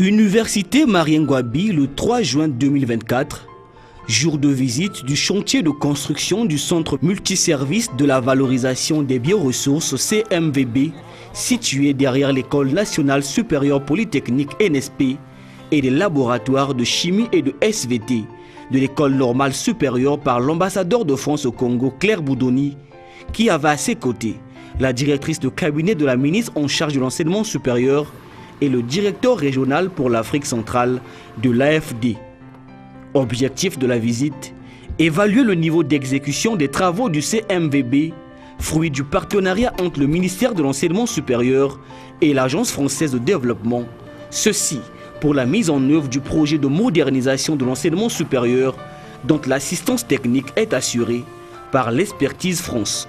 Université Mariengouabi le 3 juin 2024, jour de visite du chantier de construction du centre multiservice de la valorisation des bioressources CMVB, situé derrière l'école nationale supérieure polytechnique NSP et des laboratoires de chimie et de SVT de l'école normale supérieure par l'ambassadeur de France au Congo Claire Boudoni, qui avait à ses côtés la directrice de cabinet de la ministre en charge de l'enseignement supérieur et le directeur régional pour l'Afrique centrale de l'AFD. Objectif de la visite, évaluer le niveau d'exécution des travaux du CMVB, fruit du partenariat entre le ministère de l'enseignement supérieur et l'Agence française de développement, ceci pour la mise en œuvre du projet de modernisation de l'enseignement supérieur dont l'assistance technique est assurée par l'Expertise France.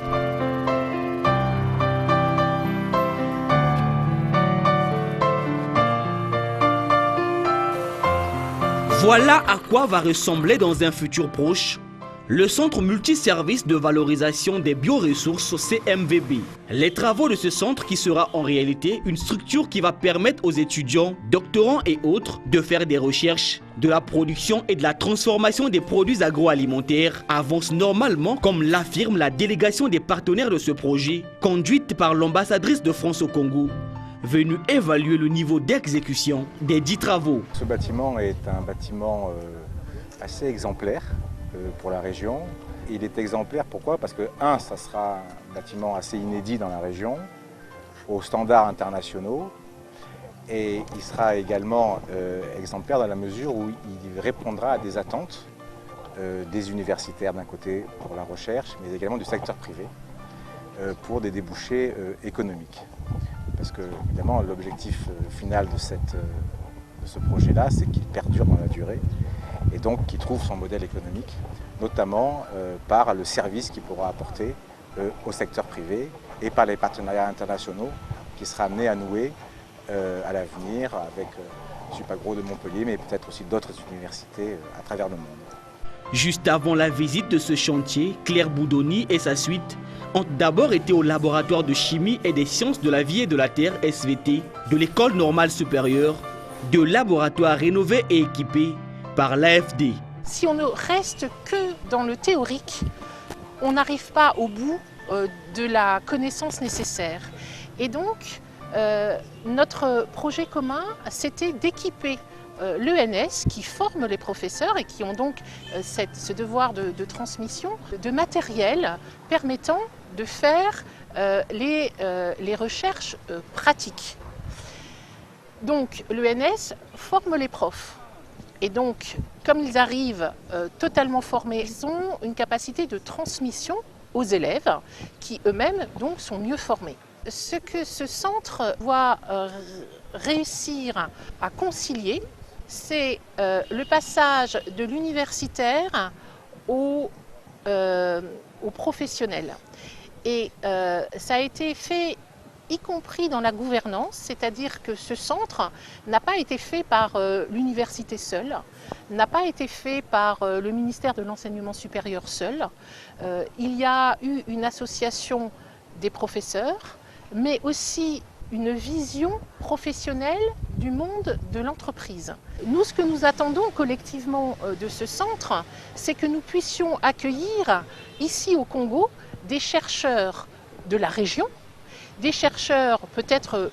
Voilà à quoi va ressembler dans un futur proche le Centre multiservice de valorisation des bioressources CMVB. Les travaux de ce centre qui sera en réalité une structure qui va permettre aux étudiants, doctorants et autres de faire des recherches, de la production et de la transformation des produits agroalimentaires avance normalement comme l'affirme la délégation des partenaires de ce projet, conduite par l'ambassadrice de France au Congo, venu évaluer le niveau d'exécution des 10 travaux. Ce bâtiment est un bâtiment assez exemplaire pour la région. Il est exemplaire pourquoi? Parce que, ça sera un bâtiment assez inédit dans la région, aux standards internationaux, et il sera également exemplaire dans la mesure où il répondra à des attentes des universitaires d'un côté pour la recherche, mais également du secteur privé pour des débouchés économiques. Parce que, évidemment, l'objectif final de ce projet-là, c'est qu'il perdure dans la durée et donc qu'il trouve son modèle économique, notamment par le service qu'il pourra apporter au secteur privé et par les partenariats internationaux qu'il sera amené à nouer à l'avenir avec Supagro de Montpellier, mais peut-être aussi d'autres universités à travers le monde. Juste avant la visite de ce chantier, Claire Boudoni et sa suite ont d'abord été au laboratoire de chimie et des sciences de la vie et de la terre SVT de l'école normale supérieure, deux laboratoires rénovés et équipés par l'AFD. Si on ne reste que dans le théorique, on n'arrive pas au bout de la connaissance nécessaire. Et donc, notre projet commun, c'était d'équiper l'ENS qui forme les professeurs et qui ont donc ce devoir de transmission de matériel permettant de faire les recherches pratiques. Donc l'ENS forme les profs et donc comme ils arrivent totalement formés, ils ont une capacité de transmission aux élèves qui eux-mêmes donc sont mieux formés. Ce que ce centre doit réussir à concilier, c'est le passage de l'universitaire au professionnel. Et ça a été fait y compris dans la gouvernance, c'est-à-dire que ce centre n'a pas été fait par l'université seule, n'a pas été fait par le ministère de l'enseignement supérieur seul. Il y a eu une association des professeurs, mais aussi une vision professionnelle du monde de l'entreprise. Nous, ce que nous attendons collectivement de ce centre, c'est que nous puissions accueillir ici au Congo des chercheurs de la région, des chercheurs peut-être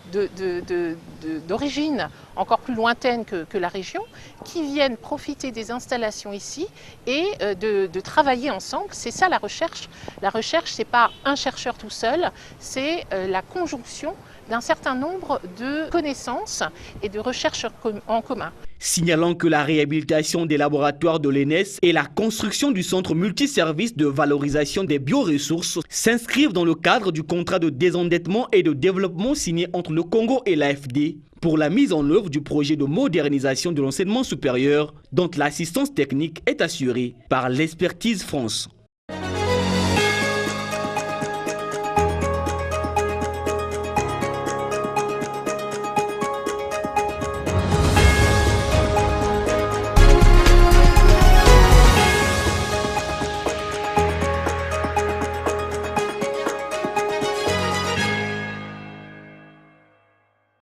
d'origine encore plus lointaine que la région, qui viennent profiter des installations ici et de travailler ensemble. C'est ça la recherche. La recherche, ce n'est pas un chercheur tout seul, c'est la conjonction d'un certain nombre de connaissances et de recherches en commun. Signalant que la réhabilitation des laboratoires de l'ENS et la construction du centre multiservice de valorisation des bioressources s'inscrivent dans le cadre du contrat de désendettement et de développement signé entre le Congo et l'AFD pour la mise en œuvre du projet de modernisation de l'enseignement supérieur dont l'assistance technique est assurée par l'Expertise France.